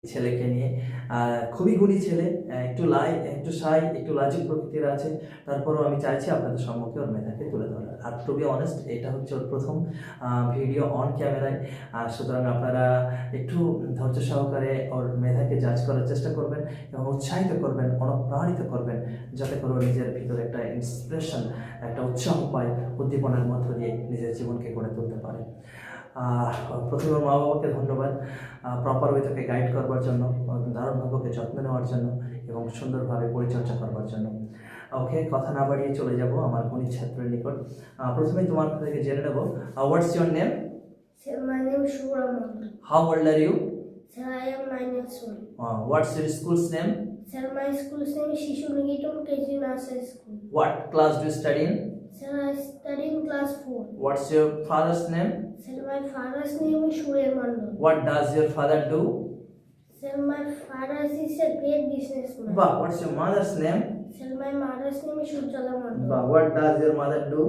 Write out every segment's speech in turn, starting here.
ছেলেকে নিয়ে খুবই গুণী ছেলে, একটু শাই, একটু লাজুক প্রকৃতির আছে। তারপরেও আমি চাইছি আপনাদের সম্মুখে ওর মেধাকে তুলে ধরার। আর টু বি অনেস্ট, এটা হচ্ছে ওর প্রথম ভিডিও অন ক্যামেরায়। সুতরাং আপনারা একটু ধৈর্য সহকারে ওর মেধাকে জাজ করার চেষ্টা করবেন এবং উৎসাহিত করবেন, অনুপ্রাণিত করবেন, যাতে করে ওর নিজের ভিতরে একটা ইন্সপিরেশন, একটা উৎসাহ পায়, উদ্দীপনার মধ্য দিয়ে নিজের জীবনকে গড়ে তুলতে পারে। প্রথমে মা বাবাকে ধন্যবাদ প্রপার ওয়ে তাকে গাইড করবার জন্য, দারুণভাবে যত্ন নেওয়ার জন্য এবং সুন্দরভাবে পরিচর্যা করবার জন্য। ওকে, কথা না বাড়িয়ে চলে যাব আমার গণিত ছাত্রের নিকট। প্রথমে তোমার থেকে জেনে নেব, what's your name? Sir, my name is Shuraman. How old are you? Sir, I am 9 years old. What's your school's name? Sir, my school's name is Shishu Nikitan KG Nursery School. What class do you study in? Sir, I study in class 4. What's your father's name? Sir, my father's name is Shuraman. What does your father do? Sir, my father is a great businessman. What's your mother's name? Sir, my mother's name is Shujala Mandal. What does your mother do?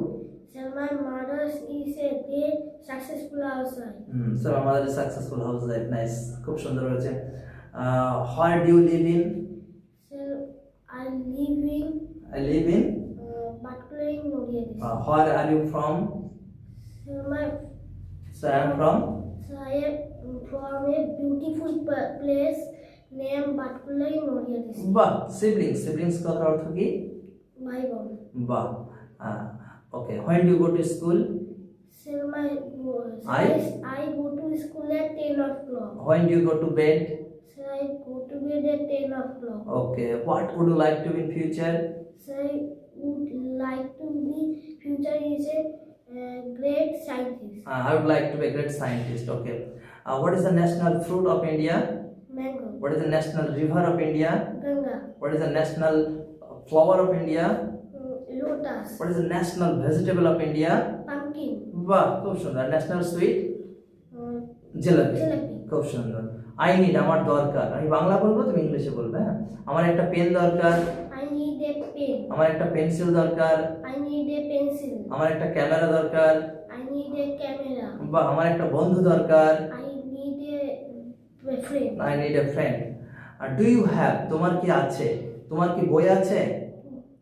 Sir, my mother is a great successful housewife. So my mother is successful housewife. Nice. খুব সুন্দর হয়েছে। Where do you live in? Sir, I live in Batkulai Noria. Where are you from? Sir, So I am from. So I am from a beautiful place named Batkulai Noria district. বাহ, siblings কথার অর্থ কি? My mom. বাহ। Okay, when do you go to school? Sir, I go to school at 10 o'clock. When do you go to bed? Sir, I go to bed at 10 o'clock. Okay, what would you like to be in future? Sir, I would like to be future is a great scientist. I would like to be a great scientist. Okay. What is the national fruit of India? Mango. What is the national river of India? Ganga. What is the national flower of India? Lotus. What is the national vegetable of India? Pumpkin. বাহ, খুব সুন্দর। National sweet? Jalebi. Jalebi. খুব সুন্দর। I need, আমার দরকার। আমি বাংলা বলবো, তুমি ইংলিশে বলবে। হ্যাঁ, আমার একটা পেন দরকার। I need a pen. আমার একটা পেন্সিল দরকার। I need a pencil. আমার একটা ক্যামেরা দরকার। I need a camera. বাহ, আমার একটা বন্ধু দরকার। I need a friend. I need a friend. আর ডু ইউ হ্যাভ, তোমার কি আছে? তোমার কি বই আছে?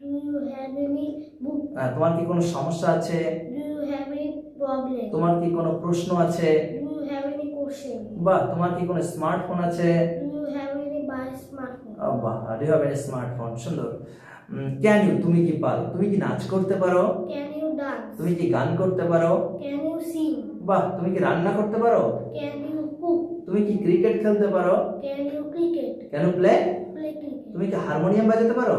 Do you have any book? তোমার কি কোনো সমস্যা আছে? Do you have any problem? তোমার কি কোনো প্রশ্ন আছে? Do you have any question? বাহ, তোমার কি কোনো স্মার্টফোন আছে? Do you have any buy smartphone? বাহ, do you have any smartphone? সুন্দর। ক্যান ইউ, তুমি কি পারো? তুমি কি নাচ করতে পারো? Can you dance? তুমি কি গান করতে পারো? Can you sing? বাহ, তুমি কি রান্না করতে পারো? Can you cook? তুমি কি ক্রিকেট খেলতে পারো? Can you cricket? Can you play? Play cricket. তুমি কি হারমোনিয়াম বাজাতে পারো?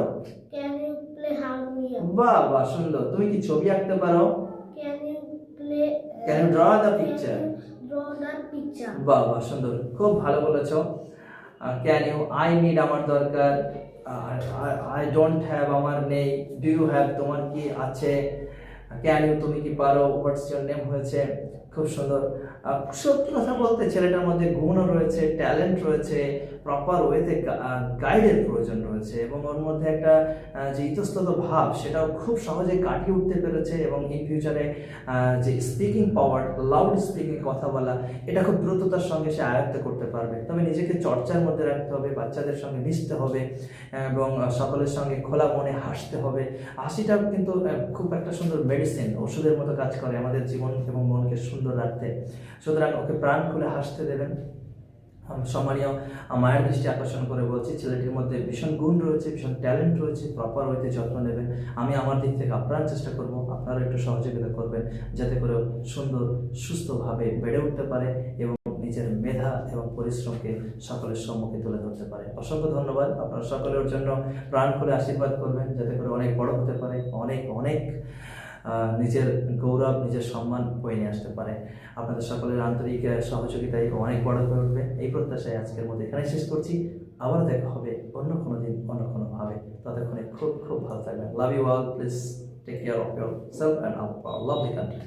Can you play harmonium? বাহ বাহ, সুন্দর। তুমি কি ছবি আঁকতে পারো? Can you play? Can you draw the picture? Can you draw the picture? বাহ বাহ, সুন্দর, খুব ভালো বলেছো। ক্যান ইউ, আই নিড, আমার দরকার। আই ডোন্ট হ্যাভ, আমার নেই। ডু ইউ হ্যাভ, তোমার কি আছে। ক্যান ইউ, তুমি কি পারো। হোয়াটস ইউর নেম হয়েছে। খুব সুন্দর। সত্যি কথা বলতে ছেলেটার মধ্যে গুণও রয়েছে, ট্যালেন্ট রয়েছে, প্রপার ওয়েতে গাইডের প্রয়োজন রয়েছে এবং ওর মধ্যে একটা যে ইতস্তত ভাব সেটাও খুব সহজে কাটিয়ে উঠতে পেরেছে এবং ইন ফিউচারে যে স্পিকিং পাওয়ার, লাউড স্পিকিং, কথা বলা, এটা খুব দ্রুততার সঙ্গে সে আয়ত্ত করতে পারবে। তবে নিজেকে চর্চার মধ্যে রাখতে হবে, বাচ্চাদের সঙ্গে মিশতে হবে এবং সকলের সঙ্গে খোলা মনে হাসতে হবে। হাসিটা কিন্তু খুব একটা সুন্দর মেডিসিন, ওষুধের মতো কাজ করে আমাদের জীবন এবং মনকে সুন্দর রাখতে। সুতরাং ওকে প্রাণ খুলে হাসতে দেবেন। সম্মানীয় মায়ের দৃষ্টি আকর্ষণ করে বলছি, ছেলেটির মধ্যে ভীষণ গুণ রয়েছে, ভীষণ ট্যালেন্ট রয়েছে, প্রপার ওয়েতে যত্ন নেবেন। আমি আমার দিক থেকে আপ্রাণ চেষ্টা করব, আপনারা একটু সহযোগিতা করবেন যাতে করে সুন্দর সুস্থভাবে বেড়ে উঠতে পারে এবং নিজের মেধা এবং পরিশ্রমকে সকলের সম্মুখে তুলে ধরতে পারে। অসংখ্য ধন্যবাদ। আপনারা সকলের জন্য প্রাণ খুলে আশীর্বাদ করবেন যাতে করে অনেক বড় হতে পারে, অনেক অনেক নিজের গৌরব, নিজের সম্মান বয়ে নিয়ে আসতে পারে। আপনাদের সকলের আন্তরিক সহযোগিতায় অনেক বড় হয়ে উঠবে এই প্রত্যাশায় আজকের মধ্যে এখানে শেষ করছি। আবার দেখা হবে অন্য কোনো দিন, অন্য কোনো ভাবে। ততক্ষণে খুব খুব ভালো থাকবেন। Love you all. Please take care of yourself and our lovely country.